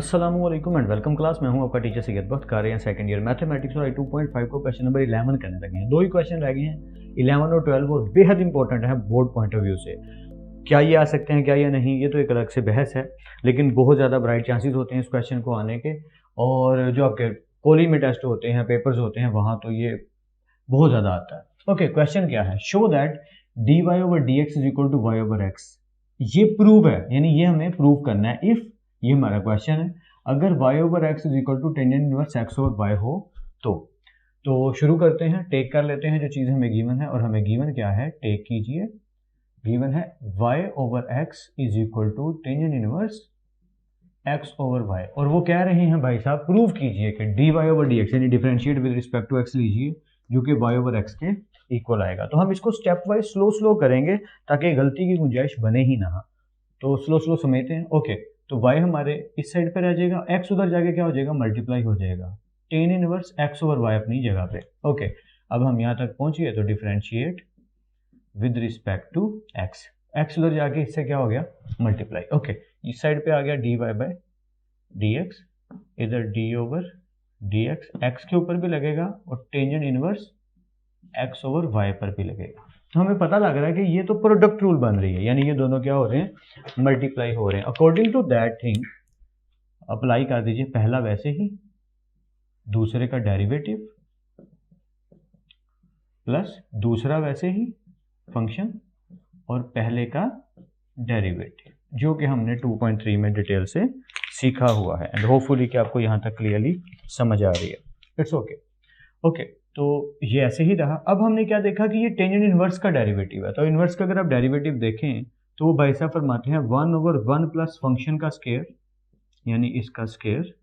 अस्सलामुअलैकुम and welcome class. मैं हूं आपका टीचर सैयद बख्त कार हैं सेकंड ईयर मैथमेटिक्स और 2.5 को क्वेश्चन नंबर 11 करने लगे हैं। दो ही क्वेश्चन रह गए हैं 11 और 12 और बेहद इंपॉर्टेंट है बोर्ड पॉइंट ऑफ व्यू से। क्या ये आ सकते हैं क्या या नहीं, ये तो एक अलग से बहस है, लेकिन बहुत ज़्यादा ब्राइट चांसेस होते हैं इस क्वेश्चन को आने के। और जो आपके पोली में टेस्ट होते हैं, पेपर्स होते हैं, वहाँ तो ये बहुत ज़्यादा आता है। ओके, क्वेश्चन क्या है? Show that dy over dx is equal to y over x। ये प्रूव है, यानी ये हमें प्रूव करना है। इफ, ये हमारा क्वेश्चन है, अगर y over x is equal to tangent inverse x over y हो तो शुरू करते हैं। टेक कर लेते हैं जो चीज़ हमें गिवन है, और हमें गिवन क्या है, टेक कीजिए। गिवन है y over x is equal to tangent inverse x over y, और वो कह रहे हैं भाई साहब प्रूव कीजिए कि dy ओवर dx यानी differentiate with respect to x लीजिए, जो कि y ओवर x के इक्वल आएगा। तो हम इसको स्टेप वाइज स्लो करेंगे ताकि गलती की गुंजाइश बने ही ना। तो स्लो समझते हैं। ओके, तो y हमारे इस साइड पे रह जाएगा, x उधर जाके क्या हो जाएगा, मल्टीप्लाई हो जाएगा tan inverse x over y अपनी जगह पे। ओके, अब हम यहाँ तक पहुंचिए तो differentiate with respect to x उधर जाके इससे क्या हो गया, मल्टीप्लाई। ओके, इस साइड पे आ गया dy बाय dx, इधर d ओवर dx x के ऊपर भी लगेगा और tangent inverse x over y पर भी लगेगा। तो हमें पता लग रहा है कि ये तो प्रोडक्ट रूल बन रही है, यानी ये दोनों क्या हो रहे हैं, मल्टीप्लाई हो रहे हैं। According to that thing apply कर दीजिए, पहला वैसे ही, दूसरे का डेरिवेटिव प्लस दूसरा वैसे ही फंक्शन और पहले का डेरिवेटिव, जो कि हमने 2.3 में डिटेल से सीखा हुआ है। एंड होपफुली कि आपको यहाँ तक क्लियरली समझ आ रही है। इट्स ओके, तो ये ऐसे ही रहा। अब हमने क्या देखा कि ये टेंजेंट इनवर्स का डेरिवेटिव है। तो इनवर्स का अगर आप डेरिवेटिव देखें तो वो भाई साहब फरमाते हैं 1 ओवर 1 प्लस फंक्शन का स्क्वायर, यानी इसका स्क्वायर,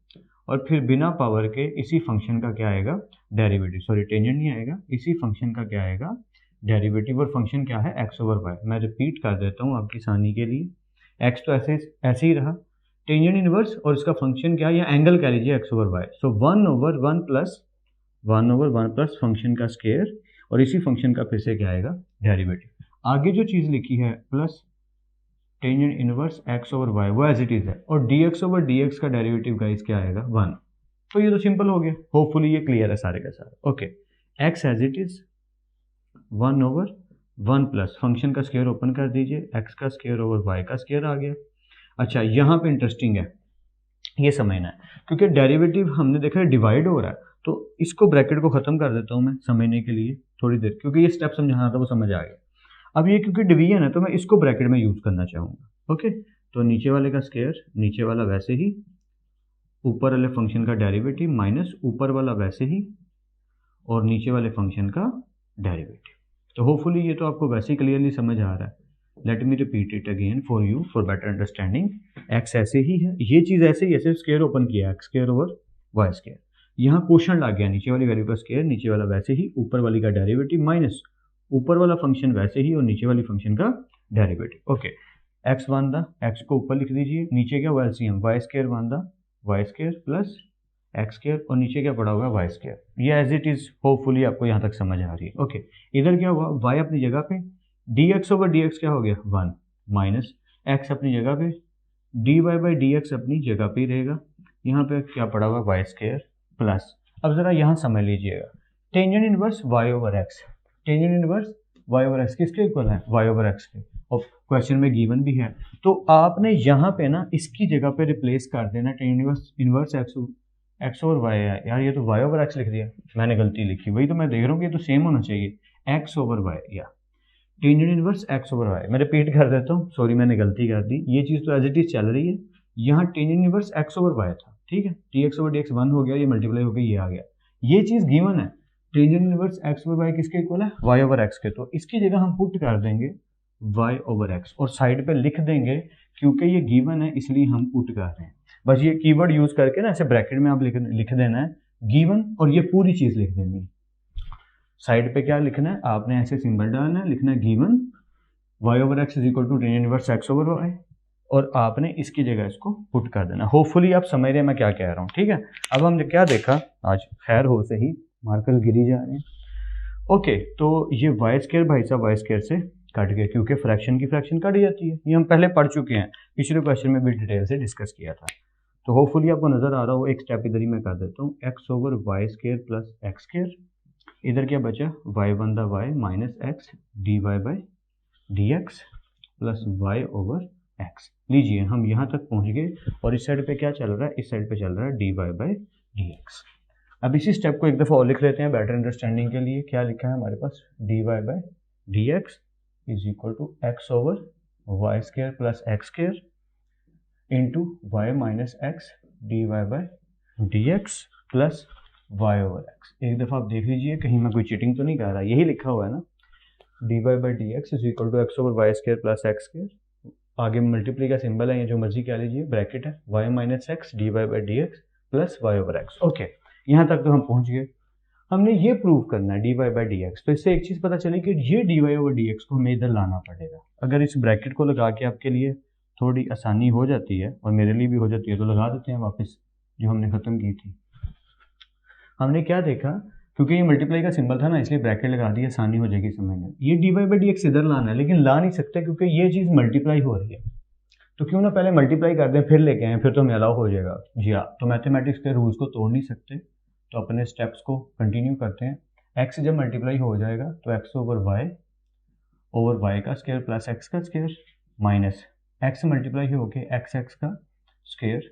और फिर बिना पावर के इसी फंक्शन का क्या आएगा, डेरिवेटिव। सॉरी, टेंजेंट नहीं आएगा, इसी फंक्शन का क्या आएगा, डेरिवेटिव। और फंक्शन क्या है, एक्स ओवर वाई। मैं रिपीट कर देता हूँ आपकी आसानी के लिए। एक्स तो ऐसे ही रहा, टेंजेंट इनवर्स और इसका फंक्शन क्या है, या एंगल कह लीजिए एक्स ओवर वाई। सो 1 ओवर 1 प्लस फंक्शन का स्क्वायर और इसी फंक्शन का फिर से क्या आएगा, डेरिवेटिव। आगे जो चीज़ लिखी है plus tangent inverse x over y, वो एज इट इज है, और dx ओवर dx का डेरिवेटिव गाइस क्या आएगा, 1। तो ये तो सिंपल हो गया। होपफुली ये क्लियर है सारे का सारा। Okay, x as it is 1 over 1 plus function का स्क्वायर ओपन कर दीजिए, x का स्क्वायर ओवर y का स्क्वायर आ गया। अच्छा, यहाँ पे इंटरेस्टिंग है, ये समझना है, क्योंकि डेरिवेटिव हमने देखा है डिवाइड हो रहा है, तो इसको ब्रैकेट को खत्म कर देता हूँ मैं समझने के लिए थोड़ी देर, क्योंकि ये स्टेप समझाना था वो समझ आ गया। अब ये क्योंकि डिवीजन है तो मैं इसको ब्रैकेट में यूज करना चाहूँगा। ओके, तो नीचे वाले का स्क्वायर, नीचे वाला वैसे ही, ऊपर वाले फंक्शन का डेरिवेटिव माइनस ऊपर वाला वैसे ही, और नीचे वाले फंक्शन का डेरिवेटिव। तो होपफुली ये तो आपको वैसे ही क्लियरली समझ आ रहा है। Let me repeat it again for you for better understanding. X ऐसे ही है, ये चीज़ ऐसे ही, ऐसे स्क्वायर ओपन किया, x square over y square. यहाँ क्वेश्चन लग गया, नीचे वाली वैल्यू का स्क्वायर, नीचे वाला वैसे ही, ऊपर वाली का डेरिवेटिव माइनस ऊपर वाला फंक्शन वैसे ही और नीचे वाली फंक्शन का डेरिवेटिव। ओके, एक्स बांधा, एक्स को ऊपर लिख दीजिए, नीचे क्या हुआ, एलसीएम, वाई स्क्वायर बांधा, y square plus x square, और नीचे क्या पड़ा हुआ, वाई स्क्वायर। ये एज इट इज होपफुली आपको यहाँ तक समझ आ रही है। ओके, इधर क्या हुआ, वाई अपनी जगह पे, dx ओवर dx क्या हो गया, 1 माइनस एक्स अपनी जगह पे, dy बाई dx अपनी जगह पे ही रहेगा। यहाँ पे क्या पड़ा हुआ, वाई स्क्वायर प्लस, अब जरा यहाँ समझ लीजिएगा, tangent inverse y over x, tangent inverse y over x किसके इक्वल है, y ओवर x के, और क्वेश्चन में गिवन भी है। तो आपने यहाँ पे ना इसकी जगह पे रिप्लेस कर देना tangent inverse x over y है। यार ये तो y ओवर x लिख दिया, मैंने गलती लिखी, वही तो मैं देख रहा हूँ कि ये तो सेम होना चाहिए, x ओवर y, या tangent inverse x over y। मैं रिपीट कर देता हूँ, सॉरी मैंने गलती कर दी, ये चीज़ तो एज इट इज चल रही है। यहाँ tangent inverse x over y था, ठीक है, dx ओवर dx 1 हो गया, ये मल्टीप्लाई हो गया, ये आ गया। ये चीज़ गिवन है, tangent inverse x over y किसके इक्वल है, y ओवर x के। तो इसकी जगह हम पुट कर देंगे y ओवर x और साइड पे लिख देंगे, क्योंकि ये गिवन है इसलिए हम पुट कर रहे हैं। बस ये कीवर्ड यूज करके ना ऐसे ब्रैकेट में आप लिख देना है गिवन, और ये पूरी चीज़ लिख देनी है। साइड पे क्या लिखना है, आपने ऐसे सिंबल डालना है, लिखना है given y over x is equal to tangent inverse x over y, और आपने इसकी जगह इसको पुट कर देना। होपफुली आप समझ रहे हैं मैं क्या कह रहा हूँ, ठीक है। अब हमने क्या देखा आज, खैर हो से ही मार्कर्स गिरी जा रहे हैं। ओके, तो ये वाई स्क्वायर भाई साहब वाई स्क्वायर से कट गया, क्योंकि फ्रैक्शन की फ्रैक्शन कट जाती है, ये हम पहले पढ़ चुके हैं, पिछले क्वेश्चन में भी डिटेल से डिस्कस किया था। तो होपफुली आपको नज़र आ रहा हो, एक स्टेप इधर ही मैं कर देता हूँ, x over y square plus x square, इधर क्या बचा y one the y minus x d y by d x plus y over x. लीजिए हम यहाँ तक पहुँच गए और इस साइड पे क्या चल रहा है, इस साइड पे चल रहा है d y by d x. अब इसी स्टेप को एक दफ़ा और लिख लेते हैं बेटर अंडरस्टैंडिंग के लिए। क्या लिखा है हमारे पास, d y by d x is equal to x over y square plus x square into y minus x d y by d x plus y over x. एक दफ़ा आप देख लीजिए कहीं मैं कोई चीटिंग तो नहीं कर रहा, यही लिखा हुआ है ना, d y by d x is equal to x over y square plus x square, आगे मल्टीप्लाई का सिंबल है, ये जो मर्जी क्या लीजिए, ब्रैकेट है, y minus x d y by d x plus y over x. Okay, यहाँ तक तो हम पहुँच गए। हमने ये प्रूव करना है d y by d x, तो इससे एक चीज़ पता चली कि ये d y over d x को हमें इधर लाना पड़ेगा। अगर इस ब्रैकेट को लगा के आपके लिए थोड़ी आसानी हो जाती है और मेरे लिए भी हो जाती है, तो लगा देते हैं वापस जो हमने ख़त्म की थी। हमने क्या देखा, क्योंकि ये मल्टीप्लाई का सिंबल था ना, इसलिए ब्रैकेट लगा दी, आसानी हो जाएगी समझने। ये d y by d x इधर लाना है, लेकिन ला नहीं सकते क्योंकि ये चीज़ मल्टीप्लाई हो रही है। तो क्यों ना पहले मल्टीप्लाई कर दें फिर लेके आए, फिर तो हमें अलाउ हो जाएगा। जी हाँ, तो मैथमेटिक्स के रूल्स को तोड़ नहीं सकते, तो अपने स्टेप्स को कंटिन्यू करते हैं। एक्स जब मल्टीप्लाई हो जाएगा तो एक्स ओवर वाई का स्केयर प्लस एक्स का स्केयर माइनस एक्स मल्टीप्लाई हो के एक्स एक्स का square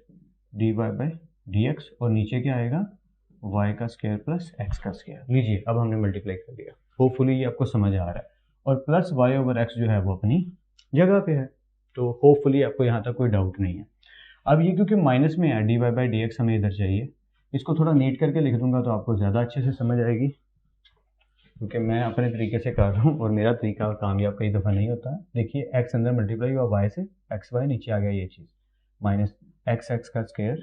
d y by d x, और नीचे क्या आएगा, वाई का स्केयर प्लस एक्स का स्केयर। लीजिए अब हमने मल्टीप्लाई कर दिया, होपफुली ये आपको समझ आ रहा है। और प्लस वाई ओवर एक्स जो है वो अपनी जगह पे है, तो होपफुली आपको यहाँ तक कोई डाउट नहीं है। अब ये क्योंकि माइनस में है, d y by d x हमें इधर चाहिए, इसको थोड़ा नीट करके लिख दूंगा तो आपको ज़्यादा अच्छे से समझ आएगी, क्योंकि मैं अपने तरीके से कर रहा हूँ और मेरा तरीका कामयाब कई दफ़ा नहीं होता। देखिए एक्स अंदर मल्टीप्लाई हुआ वाई से, एक्स वाई नीचे आ गया ये चीज़, माइनस एक्स एक्स का square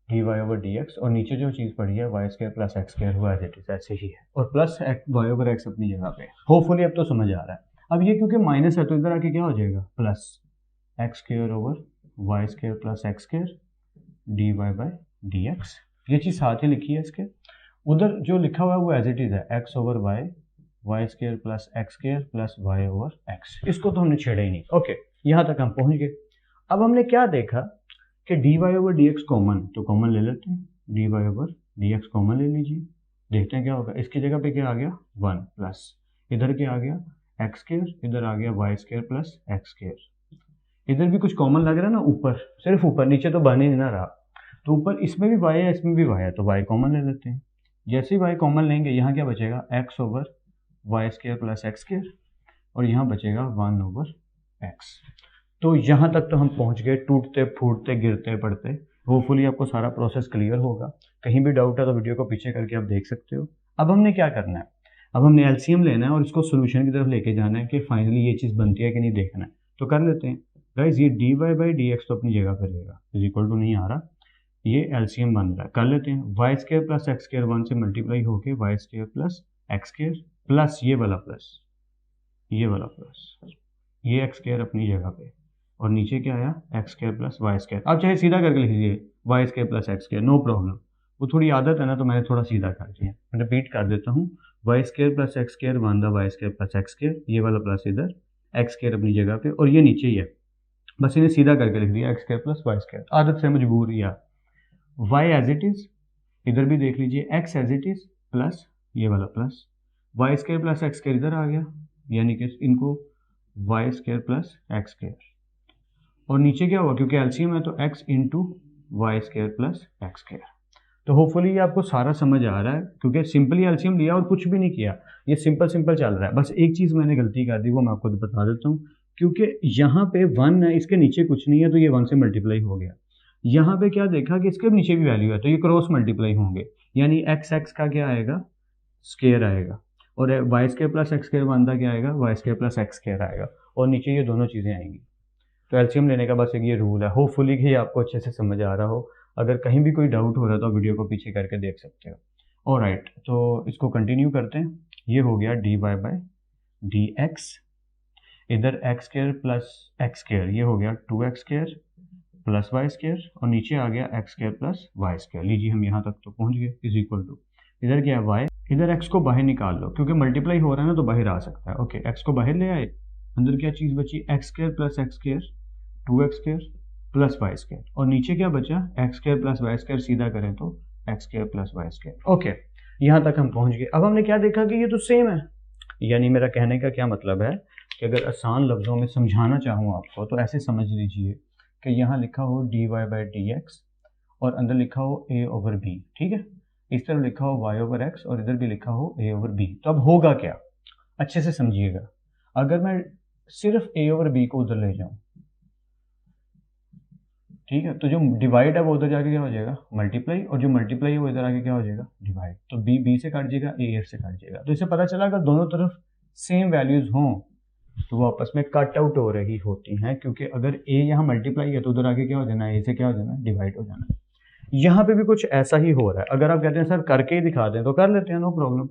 d y over d x, और नीचे जो चीज़ पड़ी है y square plus x square हुआ एज इट इज ऐसे ही है, और प्लस वाई ओवर एक्स अपनी जगह पे। होपफुली अब तो समझ आ रहा है। अब ये क्योंकि माइनस है तो इधर आके क्या हो जाएगा, plus x square over y square plus x square d y by d x. ये चीज़ साथ ही लिखी है इसके, उधर जो लिखा हुआ है वो एज इट इज़ है, x over y square plus x square plus y over x. इसको तो हमने छेड़ा ही नहीं। ओके, यहाँ तक हम पहुँच गए। अब हमने क्या देखा कि d y over d x common, तो कॉमन ले लेते हैं, d y over d x common ले लीजिए, देखते हैं क्या होगा। इसकी जगह पे क्या आ गया, 1 प्लस इधर क्या आ गया एक्स स्केयर, इधर आ गया y square plus x square, इधर भी कुछ कॉमन लग रहा है ना, ऊपर सिर्फ ऊपर, नीचे तो बन ही नहीं रहा, तो ऊपर इसमें भी वाई है इसमें भी वाई है, तो वाई कॉमन ले लेते हैं। जैसे ही वाई कॉमन लेंगे यहाँ क्या बचेगा, x over y square plus x square, और यहाँ बचेगा 1 ओवर एक्स। तो यहाँ तक तो हम पहुँच गए, टूटते फूटते गिरते पड़ते। होपफुली आपको सारा प्रोसेस क्लियर होगा। कहीं भी डाउट है तो वीडियो को पीछे करके आप देख सकते हो। अब हमने क्या करना है, अब हमने एलसीएम लेना है और इसको सोल्यूशन की तरफ लेके जाना है कि फाइनली ये चीज़ बनती है कि नहीं देखना है। तो कर लेते हैं गाइज, ये d y by d x तो अपनी जगह पर रहेगा, इज इक्वल टू नहीं आ रहा, ये एलसीएम बन रहा है। कर लेते हैं, y square plus x square 1 से मल्टीप्लाई होके y square plus x square plus ये वाला प्लस ये एक्स स्केयर अपनी जगह पे, और नीचे क्या आया x square plus y square. आप चाहे सीधा करके लिख लीजिए y square plus x square, no problem, वो थोड़ी आदत है ना तो मैंने थोड़ा सीधा कर दिया। मैं रिपीट कर देता हूँ, y square plus x square 1 y square plus x square, ये वाला प्लस इधर एक्स स्केयर अपनी जगह पे, और ये नीचे ही है, बस इन्हें सीधा करके लिख दिया x square plus y square, आदत से मजबूर या वाई एज इट इज, इधर भी देख लीजिए x as it is plus ये वाला plus y square plus x square इधर आ गया, यानी कि इनको y square plus x square, और नीचे क्या हुआ क्योंकि एलसीएम है तो x into y square plus x square. तो होपफुली ये आपको सारा समझ आ रहा है, क्योंकि सिंपली एलसीएम लिया और कुछ भी नहीं किया, ये सिंपल चल रहा है। बस एक चीज़ मैंने गलती कर दी, वो मैं आपको बता देता हूँ, क्योंकि यहाँ पे 1 है, इसके नीचे कुछ नहीं है, तो ये 1 से मल्टीप्लाई हो गया। यहाँ पे क्या देखा कि इसके नीचे भी वैल्यू है, तो ये क्रॉस मल्टीप्लाई होंगे, यानी एक्स एक्स का क्या आएगा, स्केयर आएगा, और y square plus x square बनता क्या आएगा, y square plus x square आएगा, और नीचे ये दोनों चीज़ें आएंगी। तो एलसीएम लेने का बस एक ये रूल है। होपफुली कि आपको अच्छे से समझ आ रहा हो। अगर कहीं भी कोई डाउट हो रहा है तो वीडियो को पीछे करके देख सकते हो। ऑलराइट, तो इसको कंटिन्यू करते हैं। ये हो गया d y by d x, इधर x square plus x square, ये हो गया 2x square plus y square, और नीचे आ गया x square plus y square. लीजिए हम यहाँ तक तो पहुँच गए, इज इक्वल टू इधर क्या है वाई, इधर एक्स को बाहर निकाल लो क्योंकि मल्टीप्लाई हो रहा है ना तो बाहर आ सकता है। ओके, एक्स को बाहर ले आए, अंदर क्या चीज़ बची, x square plus x square 2x square plus y square, और नीचे क्या बचा, x square plus y square, सीधा करें तो x square plus y square. Okay, यहाँ तक हम पहुँच गए। अब हमने क्या देखा कि ये तो सेम है, यानी मेरा कहने का क्या मतलब है कि अगर आसान लफ्ज़ों में समझाना चाहूँ आपको तो ऐसे समझ लीजिए कि यहाँ लिखा हो dy बाई डी एक्स और अंदर लिखा हो a ओवर b, ठीक है, इस तरफ लिखा हो y ओवर x और इधर भी लिखा हो a ओवर b। तो अब होगा क्या, अच्छे से समझिएगा। अगर मैं सिर्फ a ओवर b को उधर ले जाऊं, ठीक है, तो जो डिवाइड है वो उधर जाके क्या हो जाएगा, मल्टीप्लाई, और जो मल्टीप्लाई है वो इधर आके क्या हो जाएगा, डिवाइड। तो b से काट जाएगा, a से काट जाएगा। तो इससे पता चला अगर दोनों तरफ सेम वैल्यूज हों तो वो आपस में कट आउट हो रही होती हैं, क्योंकि अगर a यहाँ मल्टीप्लाई है तो उधर आके क्या हो जाना है, a से क्या हो जाना है, डिवाइड हो जाना है। यहाँ पे भी कुछ ऐसा ही हो रहा है। अगर आप कहते हैं सर करके ही दिखा दें तो कर लेते हैं, no problem.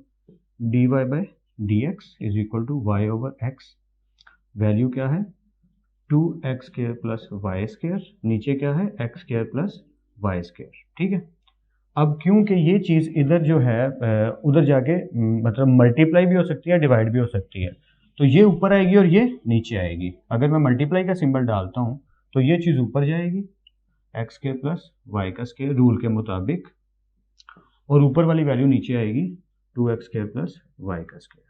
dy by d x is equal to y over x, value क्या है 2x square plus y square, नीचे क्या है x square plus y square, ठीक है। अब क्योंकि ये चीज़ इधर जो है उधर जाके मतलब मल्टीप्लाई भी हो सकती है, डिवाइड भी हो सकती है, तो ये ऊपर आएगी और ये नीचे आएगी। अगर मैं मल्टीप्लाई का सिंबल डालता हूँ तो ये चीज़ ऊपर जाएगी, एक्स स्क्वायर प्लस वाई का स्क्वायर रूल के मुताबिक, और ऊपर वाली वैल्यू नीचे आएगी 2x स्क्वायर प्लस वाई का स्क्वायर।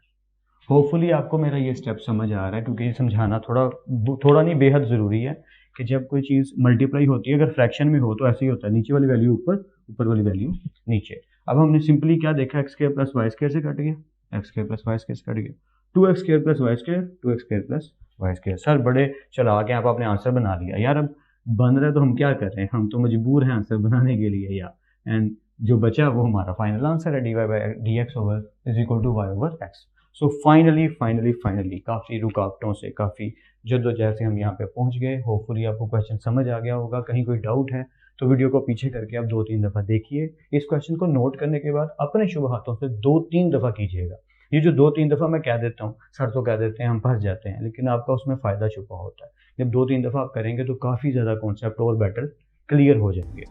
होपफुली आपको मेरा ये स्टेप समझ आ रहा है, क्योंकि ये समझाना थोड़ा नहीं बेहद ज़रूरी है कि जब कोई चीज़ मल्टीप्लाई होती है अगर फ्रैक्शन में हो तो ऐसे ही होता है, नीचे वाली वैल्यू ऊपर, ऊपर वाली वैल्यू नीचे। अब हमने सिंपली क्या देखा, x square plus y square से कट गया, x square plus y square से कट गया, 2x square plus y square, 2x square plus y square. Sir बड़े चला के आप आपने आंसर बना लिया। यार अब बन रहा है तो हम क्या कर रहे हैं, हम तो मजबूर हैं आंसर बनाने के लिए यार, एंड जो बचा वो हमारा फाइनल आंसर है, dy by d x over is equal to y over x. So finally काफ़ी रुकावटों से, काफ़ी जद्दोजहद से हम यहाँ पे पहुँच गए। होपफुली आपको क्वेश्चन समझ आ गया होगा। कहीं कोई डाउट है तो वीडियो को पीछे करके आप 2-3 दफ़ा देखिए। इस क्वेश्चन को नोट करने के बाद अपने शुभ हाथों से 2-3 दफ़ा कीजिएगा। ये जो 2-3 दफ़ा मैं कह देता हूँ, सर तो कह देते हैं हम फंस जाते हैं, लेकिन आपका उसमें फ़ायदा छुपा होता है। जब 2-3 दफ़ा आप करेंगे तो काफ़ी ज़्यादा कॉन्सेप्ट और बेटर क्लियर हो जाएंगे।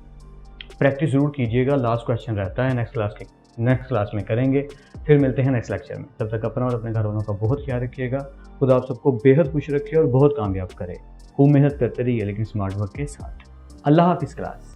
प्रैक्टिस ज़रूर कीजिएगा। लास्ट क्वेश्चन रहता है, नेक्स्ट क्लास में करेंगे। फिर मिलते हैं नेक्स्ट लेक्चर में। तब तक अपना और अपने घर वालों का बहुत ख्याल रखिएगा। खुदा आप सबको बेहद खुश रखे और बहुत कामयाब करे। खूब मेहनत करते रहिए लेकिन स्मार्ट वर्क के साथ। अल्लाह हाफिज़ क्लास।